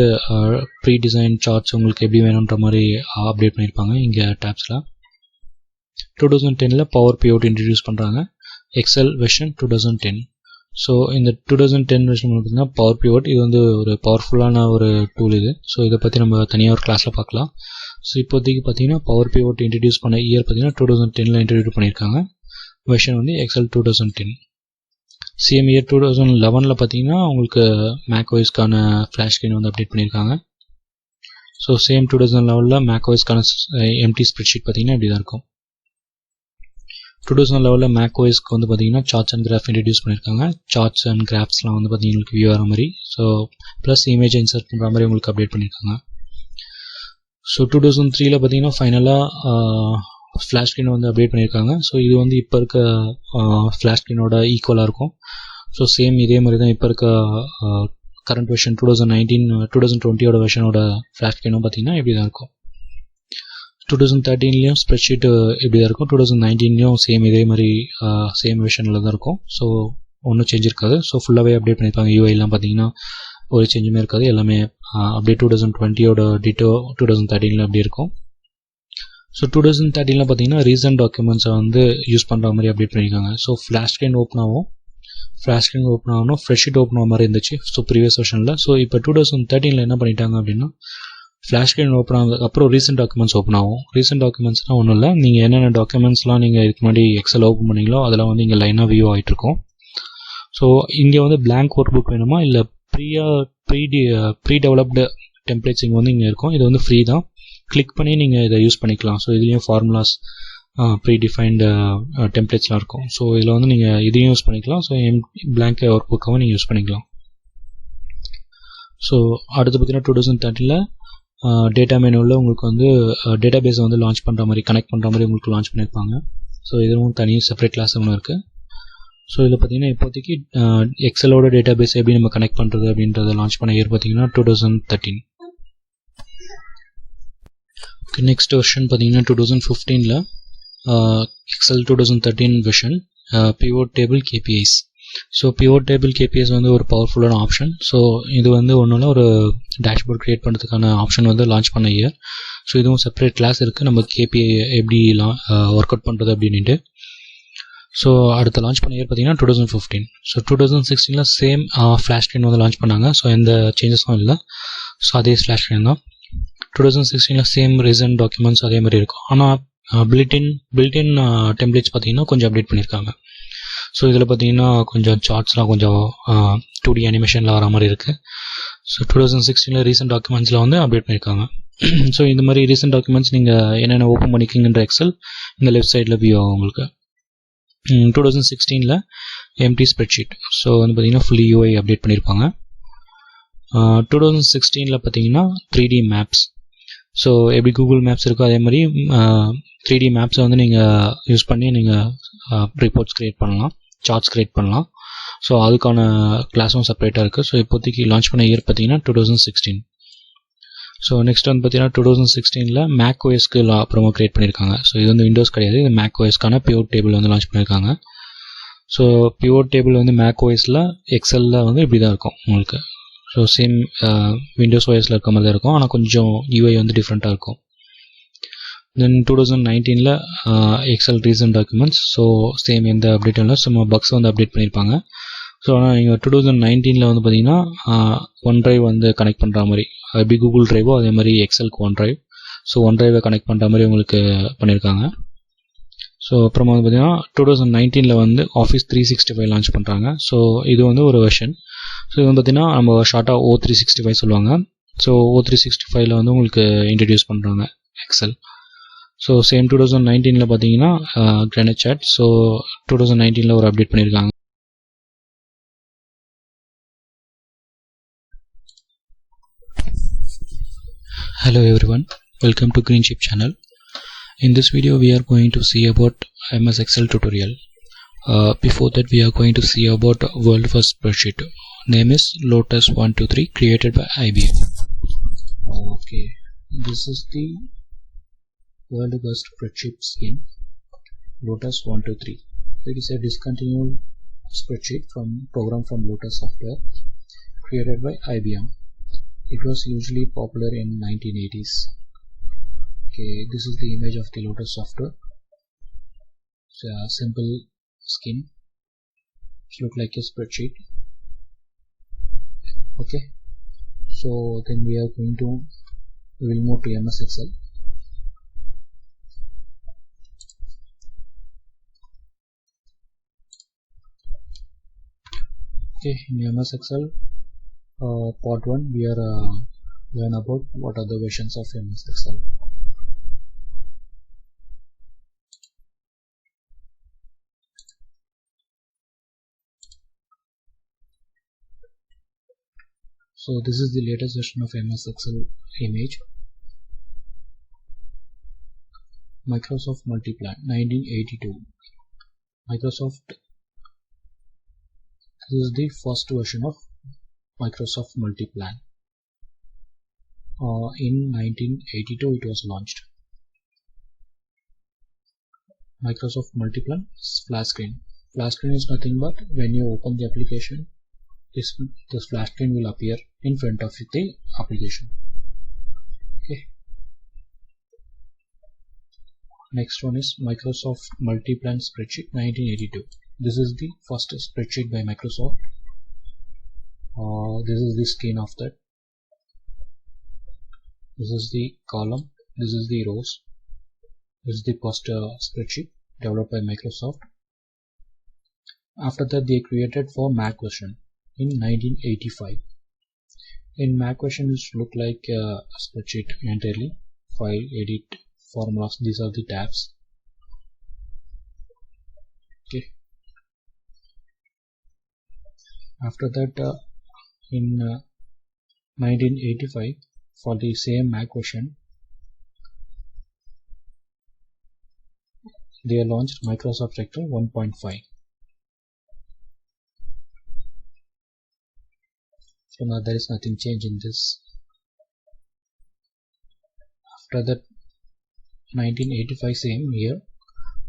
S1: ப்ரீ டிசைன் சார்ட்ஸ் உங்களுக்கு எப்படி வேணுன்ற மாதிரி அப்டேட் பண்ணியிருப்பாங்க இங்கே டேப்ஸில். 2010 பவர் பிவோட் இன்ட்ரடியூஸ் பண்ணுறாங்க, எக்ஸல் வெர்ஷன் 2010. ஸோ இந்த 2010 வெர்ஷன் பார்த்தீங்கன்னா பவர் பிவோட் இது வந்து ஒரு பவர்ஃபுல்லான ஒரு டூல் இது. ஸோ இதை பற்றி நம்ம தனியாக ஒரு கிளாஸில் பார்க்கலாம். ஸோ இப்போதைக்கு பார்த்தீங்கன்னா பவர் பிவோட் இன்ட்ரடியூஸ் பண்ண இயர் பார்த்தீங்கன்னா 2010 இன்ட்ரடியூஸ் பண்ணியிருக்காங்க. வெர்ஷன் வந்து எக்ஸல் 2010. சேம் இயர் 2011 பார்த்தீங்கன்னா உங்களுக்கு மேக்ஓஎஸ்க்கான ஃப்ளாஷ் ஸ்க்ரீன் வந்து அப்டேட் பண்ணியிருக்காங்க. ஸோ சேம் 2011 மேக்ஓஎஸ்க்கான எம்டி ஸ்ப்ரெட்ஷீட் பார்த்தீங்கன்னா இப்படி தான் இருக்கும். 2011 மேக்ஓஎஸ்க்கு வந்து பார்த்தீங்கன்னா சார்ட்ஸ் அண்ட் கிராஃப் இன்ட்ரடியூஸ் பண்ணியிருக்காங்க. சார்ட்ஸ் அண்ட் கிராஃப்ஸ்லாம் வந்து பார்த்தீங்கன்னா உங்களுக்கு வியூ ஆகிற மாதிரி, ஸோ ப்ளஸ் இமேஜ் இன்சர்ட் பண்ணுற மாதிரி உங்களுக்கு அப்டேட் பண்ணியிருக்காங்க. ஸோ 2003 பார்த்தீங்கன்னா ஃபைனலாக ஃப்ளாஷ் ஸ்க்ரீன் வந்து அப்டேட் பண்ணியிருக்காங்க. ஸோ இது வந்து இப்போ இருக்க ஃப்ளாஷ் ஸ்க்ரீனோட ஈக்குவலாக இருக்கும். ஸோ சேம் இதே மாதிரி தான் இப்போ இருக்க கரண்ட் வெர்ஷன் 2020 வெர்ஷனோட ஃப்ளாஷ் ஸ்க்ரீனும் பார்த்தீங்கன்னா இப்படி தான் இருக்கும். 2013 ஸ்ப்ரெட்ஷீட்டு இப்படி தான் இருக்கும். 2019 சேம் இதே மாதிரி சேம் வெர்ஷனில் தான் இருக்கும். ஸோ ஒன்றும் சேஞ்ச் இருக்காது. ஸோ ஃபுல்லாகவே அப்டேட் பண்ணியிருப்பாங்க. யூஐலாம் பார்த்தீங்கன்னா ஒரு சேஞ்சுமே இருக்காது, எல்லாமே அப்படியே 2020 டிட்டோ 2013 அப்படி இருக்கும். ஸோ 2013 பார்த்தீங்கன்னா ரீசன்ட் டாக்குமெண்ட்ஸை வந்து யூஸ் பண்ணுற மாதிரி அப்டேட் பண்ணியிருக்காங்க. ஸோ ஃப்ளாஷ் ஸ்க்ரீன் ஓப்பன் ஆகும், ஃப்ரெஷ் ஷீட் ஓப்பன் ஆக மாதிரி இருந்துச்சு ஸோ ப்ரீவியஸ் வெர்ஷனில். ஸோ இப்போ 2013 என்ன பண்ணிட்டாங்க அப்படின்னா ஃப்ளாஷ் ஸ்க்ரீன் ஓப்பன் ஆனதுக்கப்புறம் ரீசெண்ட் டாக்குமெண்ட்ஸ் ஓப்பன் ஆகும். ரீசெண்ட் டாக்குமெண்ட்ஸ்னால் ஒன்றும் இல்லை, நீங்கள் என்னென்ன டாக்குமெண்ட்ஸ்லாம் நீங்கள் இதுக்கு முன்னாடி எக்ஸல் ஓப்பன் பண்ணீங்களோ அதெல்லாம் வந்து இங்கே லைனாக வியூ ஆகிட்ருக்கும். ஸோ இங்கே வந்து blank ஒர்க் புக் வேணுமா இல்லை ப்ரீ டெவலப்டு டெம்ப்ளேட்ஸ் இங்கே வந்து இங்கே இருக்கும். இது வந்து ஃப்ரீ தான், கிளிக் பண்ணி நீங்கள் இதை யூஸ் பண்ணிக்கலாம். ஸோ இதுலேயும் ஃபார்முலாஸ் ப்ரீ டிஃபைன்டு டெம்ப்ளேட்ஸ்லாம் இருக்கும். ஸோ இதில் வந்து நீங்கள் இதையும் யூஸ் பண்ணிக்கலாம். ஸோ blank ஒர்க் புக்காகவும் நீங்கள் யூஸ் பண்ணிக்கலாம். ஸோ அடுத்து பார்த்தீங்கன்னா 2013 டேட்டா மெனுவில் உங்களுக்கு வந்து டேட்டா பேஸை வந்து லான்ச் பண்ணுற மாதிரி கனெக்ட் பண்ணுற மாதிரி உங்களுக்கு லான்ச் பண்ணியிருப்பாங்க. ஸோ இதுவும் தனி செப்பரேட் கிளாஸ் ஒன்று இருக்குது. ஸோ இதில் பார்த்தீங்கன்னா இப்போதைக்கு எக்ஸலோட டேட்டா பேஸ் எப்படி நம்ம கனெக்ட் பண்ணுறது அப்படின்றத லான்ச் பண்ண இயர் பார்த்தீங்கன்னா 2013. ஓகே, நெக்ஸ்ட் வெர்ஷன் பார்த்தீங்கன்னா 2015 Excel 2013 version pivot table KPIs. So pivot table KPIs வந்து ஒரு பவர்ஃபுல்லான ஆப்ஷன். ஸோ இது வந்து ஒன்றும் ஒரு டேஷ்போர்ட் க்ரியேட் பண்ணுறதுக்கான ஆப்ஷன் வந்து லான்ச் பண்ண இயர். ஸோ இதுவும் செப்பரேட் கிளாஸ் இருக்குது, நம்ம கேபிஐ எப்படி ஒர்க் அவுட் பண்ணுறது அப்படின்ட்டு. ஸோ அடுத்த லான்ச் பண்ண இயர் பார்த்தீங்கன்னா 2015. ஸோ 2016 சேம் ஃப்ளாஷ் ஸ்க்ரீன் வந்து லான்ச் பண்ணாங்க. ஸோ எந்த சேஞ்சஸும் இல்லை, ஸோ அதே ஃப்ளாஷ் ஸ்க்ரீன் தான். 2016 சேம் ரீசன்ட் டாக்குமெண்ட்ஸ் அதே மாதிரி இருக்கும். ஆனால் பில்டின் டெம்ப்ளேட்ஸ் பார்த்தீங்கன்னா கொஞ்சம் அப்டேட் பண்ணியிருக்காங்க. ஸோ இதில் பார்த்தீங்கன்னா கொஞ்சம் சார்ட்ஸ்லாம் கொஞ்சம் 2D அனிமேஷனில் வர மாதிரி இருக்குது. ஸோ 2016 ரீசெண்ட் டாக்குமெண்ட்ஸில் வந்து அப்டேட் பண்ணியிருக்காங்க. ஸோ இந்த மாதிரி ரீசெண்ட் டாக்குமெண்ட்ஸ் நீங்கள் என்னென்ன ஓப்பன் பண்ணிக்கிங்கன்ற எக்ஸல் இந்த லெஃப்ட் சைடில் வியூ ஆகும் உங்களுக்கு. 2016 எம்டி ஸ்ப்ரெட்ஷீட். ஸோ வந்து பார்த்தீங்கன்னா ஃபுல்லி யூஐ அப்டேட் பண்ணியிருப்பாங்க. 2016 பார்த்தீங்கன்னா 3D மேப்ஸ். ஸோ எப்படி கூகுள் மேப்ஸ் இருக்கோ அதே மாதிரி 3D மேப்ஸை வந்து நீங்கள் யூஸ் பண்ணி நீங்கள் ரிப்போர்ட்ஸ் க்ரியேட் பண்ணலாம், சார்ட்ஸ் க்ரியேட் பண்ணலாம். ஸோ அதுக்கான கிளாஸும் செப்பரேட்டாக இருக்குது. ஸோ இப்போதைக்கு லான்ச் பண்ண இயர் பார்த்தீங்கன்னா 2016. ஸோ நெக்ஸ்ட் வந்து பார்த்தீங்கன்னா 2016 மேக் ஓஎஸ்க்கு அப்புறமா க்ரியேட் பண்ணியிருக்காங்க. ஸோ இது வந்து விண்டோஸ் கிடையாது, இது மேக் ஓஎஸ்க்கான பிவோட் டேபிள் வந்து லான்ச் பண்ணியிருக்காங்க. ஸோ பிவோட் டேபிள் வந்து மேக் ஓஎஸில் எக்ஸலில் வந்து இப்படி தான் இருக்கும் உங்களுக்கு. ஸோ சேம் விண்டோஸ் ஓஎஸில் இருக்க மாதிரி தான் இருக்கும், ஆனால் கொஞ்சம் யூஐ வந்து டிஃப்ரெண்ட்டாக இருக்கும். Then 2019 Excel recent documents. So same எந்த அப்டேட்டும் இல்லை, சும்மா பக்ஸ் வந்து அப்டேட் பண்ணியிருப்பாங்க. ஸோ ஆனால் நீங்கள் 2019 வந்து பார்த்தீங்கன்னா ஒன் ட்ரைவ் வந்து கனெக்ட் பண்ணுற மாதிரி, எப்படி கூகுள் ட்ரைவோ அதே மாதிரி எக்ஸலுக்கு ஒன் ட்ரைவ். ஸோ ஒன் ட்ரைவை கனெக்ட் பண்ணுற மாதிரி உங்களுக்கு பண்ணியிருக்காங்க. ஸோ அப்புறமா வந்து பார்த்தீங்கன்னா 2019 வந்து ஆஃபீஸ் 365 லான்ச் பண்ணுறாங்க. ஸோ இது வந்து ஒரு வெர்ஷன். ஸோ இது வந்து பார்த்தீங்கன்னா நம்ம ஷார்ட்டாக O365 சொல்லுவாங்க. ஸோ O365 வந்து உங்களுக்கு இன்ட்ரடியூஸ் பண்ணுறாங்க எக்ஸல். ஸோ சேம் 2019 பார்த்தீங்கன்னா கிரானைட் சாட். ஸோ 2019 ஒரு அப்டேட் பண்ணியிருக்காங்க. Hello everyone, welcome to Greenship channel. In this video we are going to see about MS Excel tutorial. Before that we are going to see about world first spreadsheet. Name is Lotus 123, created by IBM. Okay, this is the world first spreadsheet scheme, Lotus 123. It is a discontinued spreadsheet program from Lotus software, created by IBM. It was usually popular in 1980s. Okay, this is the image of the Lotus software. It's a simple scheme. It looks like a spreadsheet. Okay, so then we will move to MS Excel. Okay, in MS Excel part 1 we are learn about what are the versions of MS Excel. So this is the latest version of MS Excel image. Microsoft Multiplan 1982. Microsoft. This is the first version of Microsoft Multiplan. In 1982 it was launched. Microsoft Multiplan splash screen. Splash screen is nothing but when you open the application, this splash screen will appear in front of the application. Okay. Next one is Microsoft Multiplan spreadsheet 1982. This is the first spreadsheet by Microsoft. This is the screen of that. This is the column, this is the rows, this is the first spreadsheet developed by Microsoft. After that, they created for Mac version in 1985. In Mac version, it look like a spreadsheet entirely. File, edit, formulas, these are the tabs. Okay. After that, in 1985, for the same Mac version, they launched Microsoft Excel 1.5. So now there is nothing change in this. After that, 1985 same year,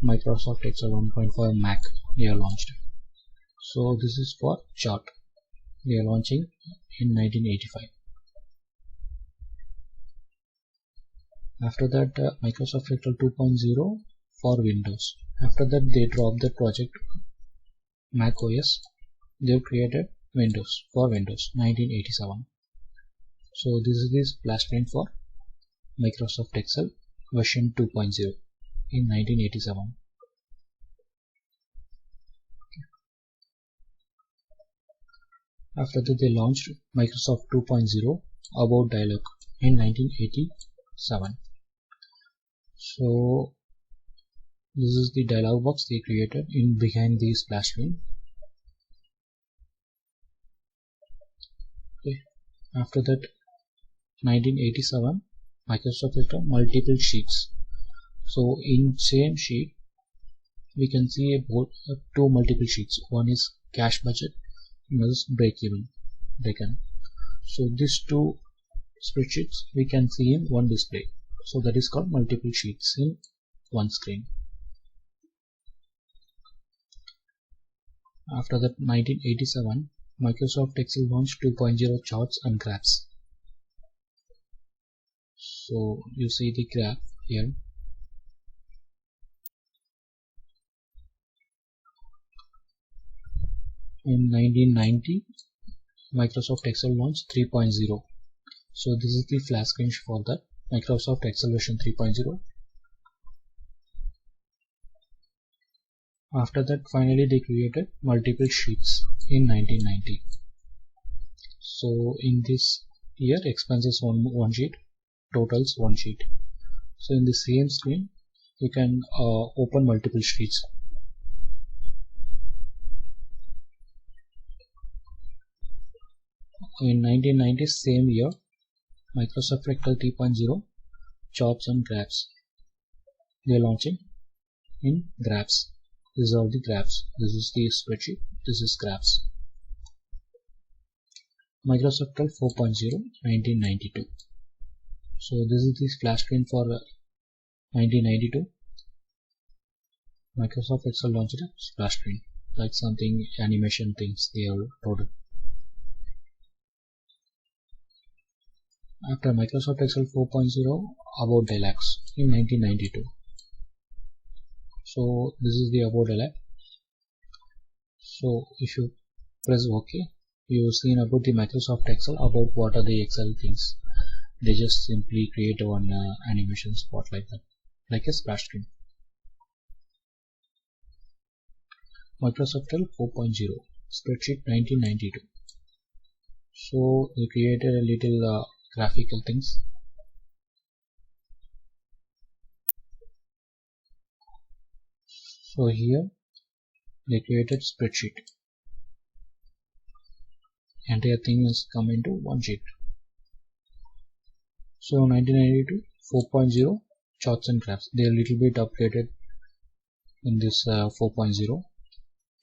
S1: Microsoft Excel 1.5 Mac they are launched. So this is for chart. They are launching in 1985. After that, Microsoft Excel 2.0 for Windows. After that, they dropped the project Mac OS. They created Windows for Windows 1987. So this is the splash screen for Microsoft Excel version 2.0 in 1987. After that, they launched Microsoft 2.0 About dialog in 1987. So this is the dialog box they created in behind the splash screen. Okay. After that, 1987, Microsoft Excel multiple sheets. So in same sheet, we can see about two multiple sheets. One is cash budget, another is break even. So these two spreadsheets we can see in one display. So that is called multiple sheets in one screen. After that, 1987, Microsoft Excel launched 2.0 charts and graphs. So you see the graph here. In 1990, Microsoft Excel launched 3.0. So this is the flash screen for that Microsoft Excel version 3.0. After that, finally they created multiple sheets in 1990. So in this year, expenses one sheet, totals one sheet. So in the same screen, you can open multiple sheets. In 1990, same year, Microsoft Excel 3.0 charts and graphs. They are launching in graphs. These are the graphs. This is the spreadsheet. This is graphs. Microsoft Excel 4.0 1992. So this is the splash screen for 1992. Microsoft Excel launched a splash screen, like something animation things they have loaded. After Microsoft Excel 4.0, About dialogs in 1992. So this is the About dialog. So if you press OK, you will see about the Microsoft Excel, about what are the Excel things. They just simply create one animation spot like that, like a splash screen. Microsoft Excel 4.0 spreadsheet 1992. So they created a little graphical things. So here they created spreadsheet. Entire thing is come into one sheet. So 1992 4.0 charts and graphs. They are a little bit updated in this 4.0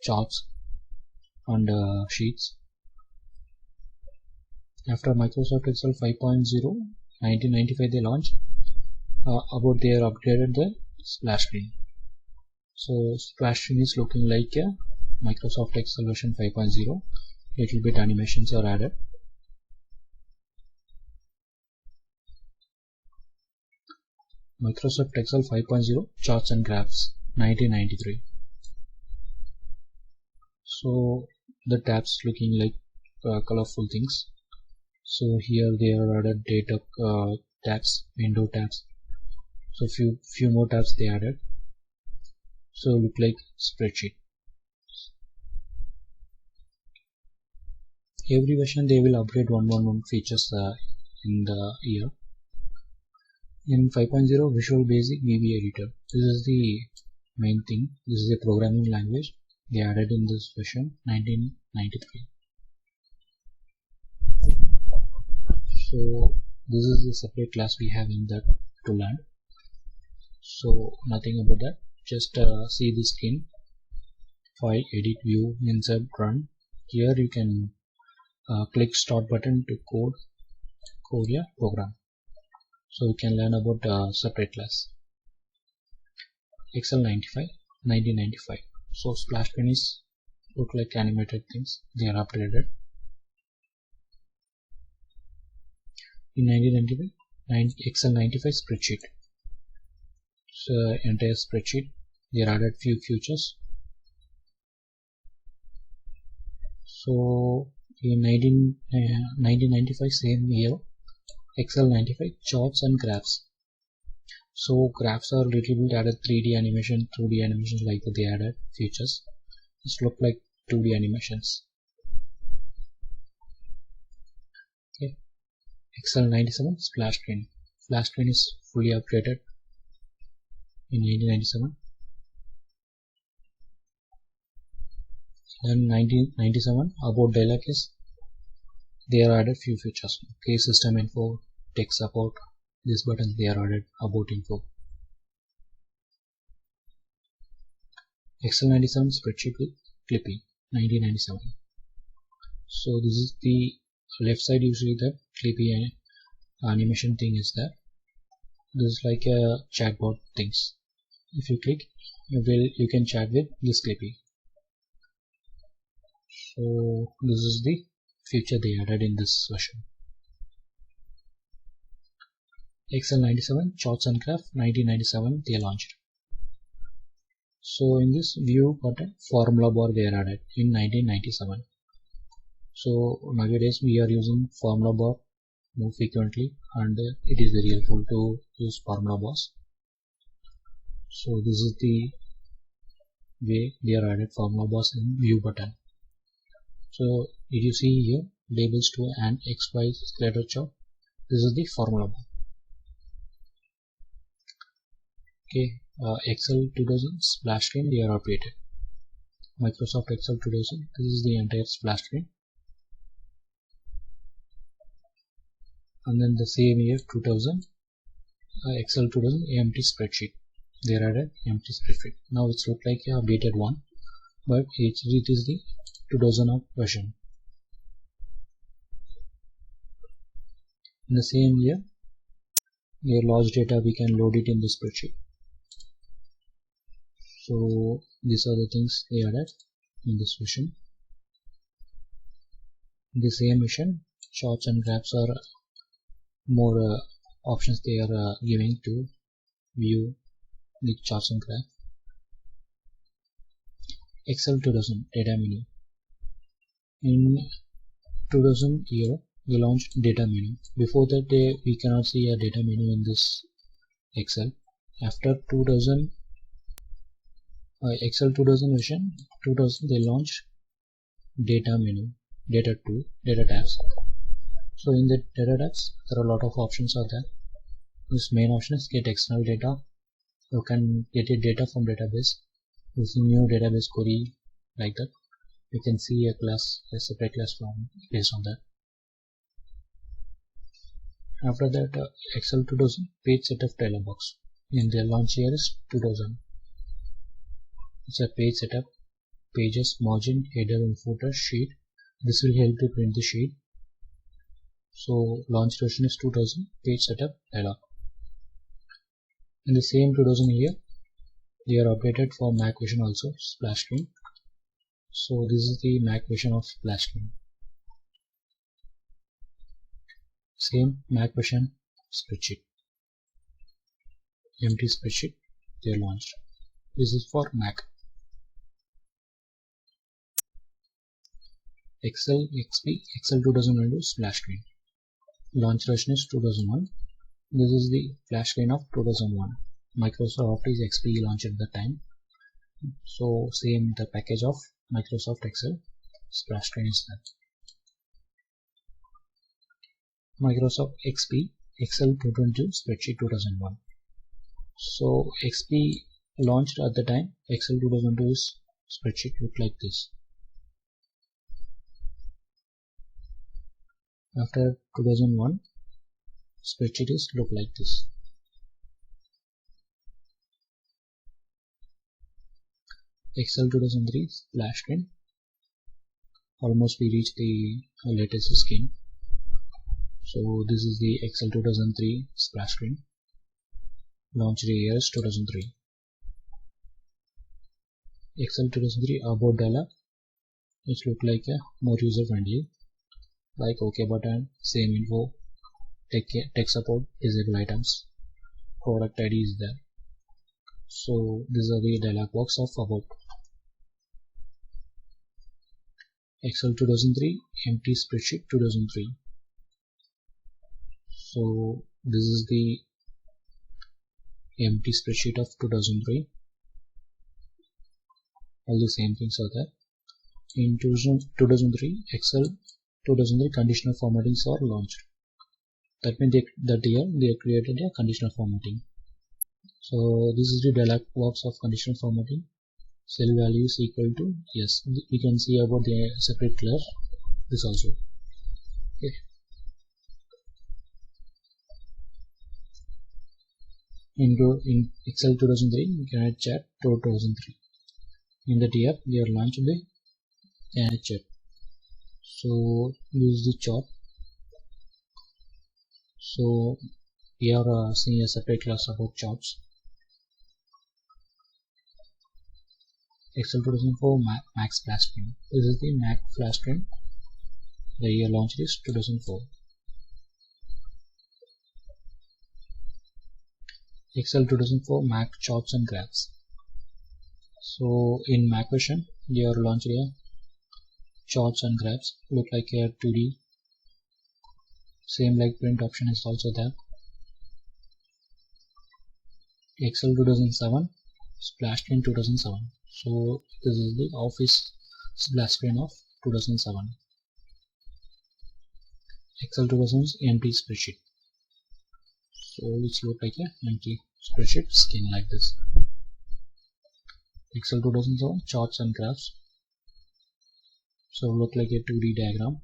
S1: charts and sheets. After Microsoft Excel 5.0 1995 they launched about they are upgraded the splash screen. So splash screen is looking like a Microsoft Excel version 5.0. Little bit animations are added. Microsoft Excel 5.0 charts and graphs 1993. So the tabs looking like colorful things. So here they are added data tabs, window tabs. So few more tabs they added. So look like spreadsheet. Every version they will upgrade one features in the year. In 5.0 Visual Basic VB Editor. This is the main thing. This is a programming language they added in this version 1993. So this is the separate class we have in that to learn. So nothing about that. Just see the skin, file, edit, view, insert, run. Here you can click start button to code your program. So you can learn about separate class. Excel 1995. So splash screen is look like animated things. They are upgraded. In 1995, Excel 95 spreadsheet. So entire spreadsheet. They added few features. So in 1995 same year, Excel 95 charts and graphs. So graphs are little bit added 3D animation, 2D animations like that they added features. This look like 2D animations. Okay. Excel 97 splash screen. Splash screen is fully upgraded in 1997. Then 1997 about dialog is they are added few features. Case system info, tech support. This button they are added about info. Excel 97 spreadsheet with Clippy 1997. So this is the left side. Usually that Clippy animation thing is there. This is like a chatbot things. If you click, you can chat with this Clippy. So this is the feature they added in this version. Excel 97 charts and graph 1997 they launched. So in this view button formula bar they are added in 1997. So nowadays we are using formula bar more frequently and it is very helpful to use formula bars. So this is the way they are added formula bars in view button. So did you see here labels to an XY scatter chart? This is the formula bar. Okay, Excel 2000 splash screen they are updated. Microsoft Excel 2000, this is the entire splash screen. And then the same year 2000 Excel 2000 empty spreadsheet. They are added empty spreadsheet. Now it's look like a updated one, but it is the 2000 version. In the same year, your large data we can load it in the spreadsheet. So these are the things they added in this version. In the same version, charts and graphs are more options they are giving to view the charts and graph. Excel 2000 data menu. In 2000 year, we launched data menu. Before that, we cannot see a data menu in this Excel. After 2000 Excel 2000 version 2000 they launched data menu, data tabs. So in the data tabs there are a lot of options are there. This main option is get external data. You can get your data from database. This new database query like that. You can see a separate class from based on that. After that Excel 2000 page setup dialog box. In the launch year is 2000. It's a page setup, pages, margin, header and footer, sheet. This will help to print the sheet. So launch version is 2000, page setup dialog. In the same 2000 year, they are updated for Mac version also, splash screen. So this is the Mac version of splash screen. Same Mac version spreadsheet. Empty spreadsheet they are launched. This is for Mac. Excel XP, Excel 2002 splash screen. Launch version is 2001. This is the flash screen of 2001. Microsoft is XP launched at the time. So same the package of Microsoft Excel splash screen is that. Microsoft XP Excel 222 Spreadsheet 2001. So XP launched at the time. Excel 2002's spreadsheet looked like this. After 2001, spreadsheet is look like this. Excel 2003 splash screen. Almost we reached the latest scheme. So this is the Excel 2003 splash screen. Launched year is 2003. Excel 2003 about dialog. It look like a more user friendly. Like OK button, same info, tech support, disable items, product ID is there. So these are the dialog box of about. Excel 2003 empty spreadsheet 2003. So this is the empty spreadsheet of 2003. All the same things are there. In 2003 Excel 2003 conditional formattings are launched. That means that year they created a conditional formatting. So this is the dialog box of conditional formatting. Cell value is equal to yes. We can see about the separate class. This also. Okay. In Excel 2003, we can add chat to 2003. In the year, they are launched the chat. So use the chart. So we are seeing a separate class about charts. Excel 2004 Mac Flash Screen. This is the Mac Flash Screen. The year launched is 2004. Excel 2004 Mac Charts and Graphs. So in Mac version, they are launched here. Charts and graphs look like a 2D. Same like print option is also there. Excel 2007 splash screen 2007. So this is the Office splash screen of 2007. Excel 2000's empty spreadsheet. So which look like a empty spreadsheet skin like this. Excel 2007 charts and graphs. So look like a 2D diagram.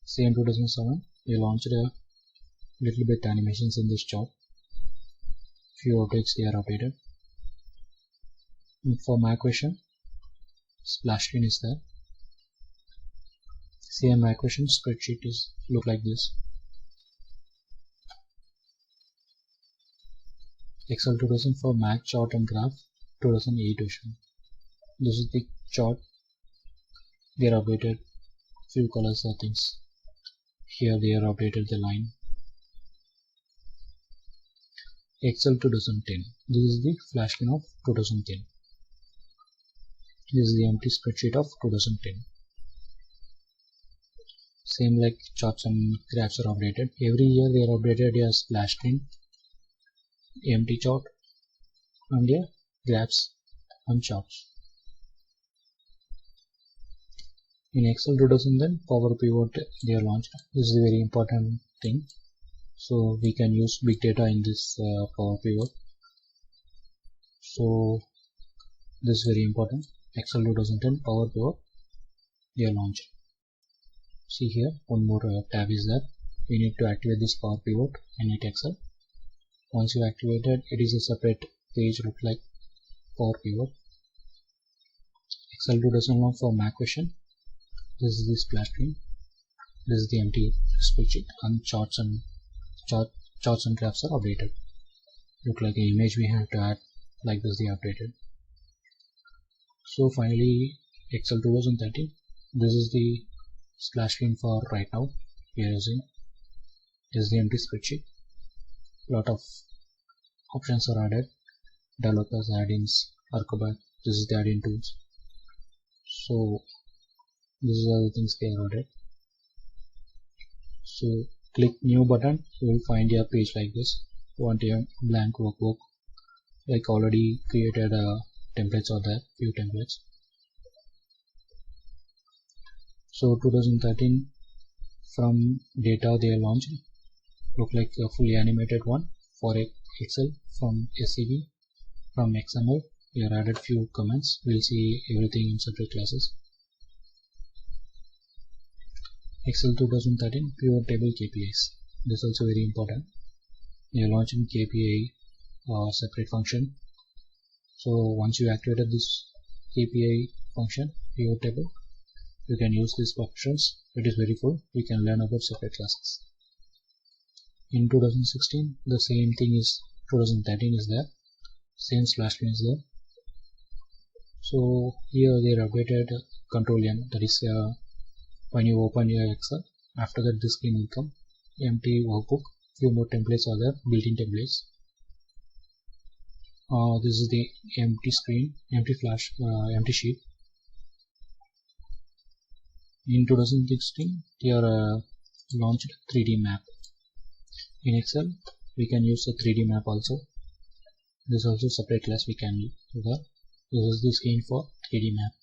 S1: Same 2007 we launched a little bit animations in this chart. Few objects they are updated. For Mac version, splash screen is there. Same Mac version spreadsheet is look like this. Excel 2000 for Mac chart and graph 2008 version. This is the chart. They are updated. Few colors or things. Here they are updated the line. Excel 2010. This is the flash screen of 2010. This is the empty spreadsheet of 2010. Same like charts and graphs are updated. Every year they are updated as splash screen, empty chart, and graphs and charts. In Excel 2010, Power Pivot they are launched. This is a very important thing. So we can use big data in this Power Pivot. So this is very important. Excel 2010 Power Pivot they are launched. See here one more tab is that we need to activate this Power Pivot in Excel. Once you activate it, it is a separate page look like Power Pivot. Excel 2001 for Mac version. This is the splash screen. This is the empty spreadsheet and charts and graphs are updated. Look like an image we have to add like this they updated. So finally Excel 2013. This is the splash screen for right now. Here is it. This is the empty spreadsheet. Lot of options are added. Developers, add-ins, Acrobat. This is the add-in tools. So these are the things they are added. So click new button, you will find your page like this. Want a blank workbook, like already created templates are there, few templates. So 2013 from data they launched, look like a fully animated one. For Excel from SCV, from XML we have added few comments. We'll see everything in separate classes. Excel 2013 pure table KPIs. This is also very important. We are launching KPI separate function. So once you activated this KPI function pivot table, you can use these options. It is very full. We can learn about separate classes. In 2016 the same thing is 2013 is there, same slash bin is there. So here they are updated control M, that is when you open your Excel, after that this screen will come, empty workbook, few more templates are there, built-in templates. This is the empty screen, empty flash, empty sheet. In 2016 they are launched 3D map. In Excel we can use a 3D map also. This is also separate class we can use. This is the screen for 3D map.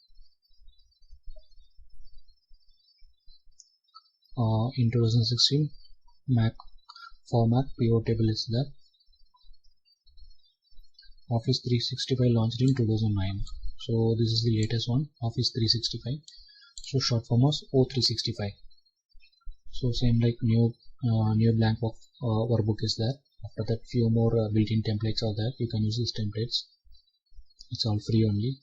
S1: In 2016 Mac format pivot table is there. Office 365 launched in 2009. So this is the latest one, Office 365. So short form was O365. So same like new blank of workbook is there. After that few more built-in templates are there. You can use these templates. It's all free only.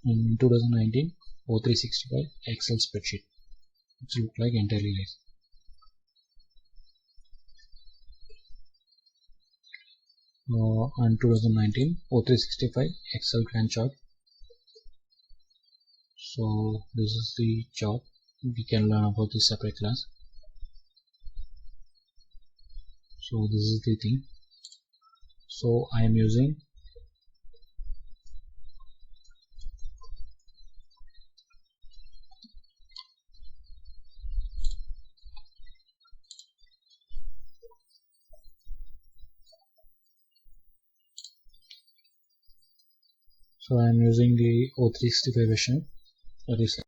S1: In 2019 O365 Excel spreadsheet. It looks like entirely like. And 2019 O365 Excel Gantt chart. So this is the chart. We can learn about this separate class. So this is the thing. So I am using the O365 version, that is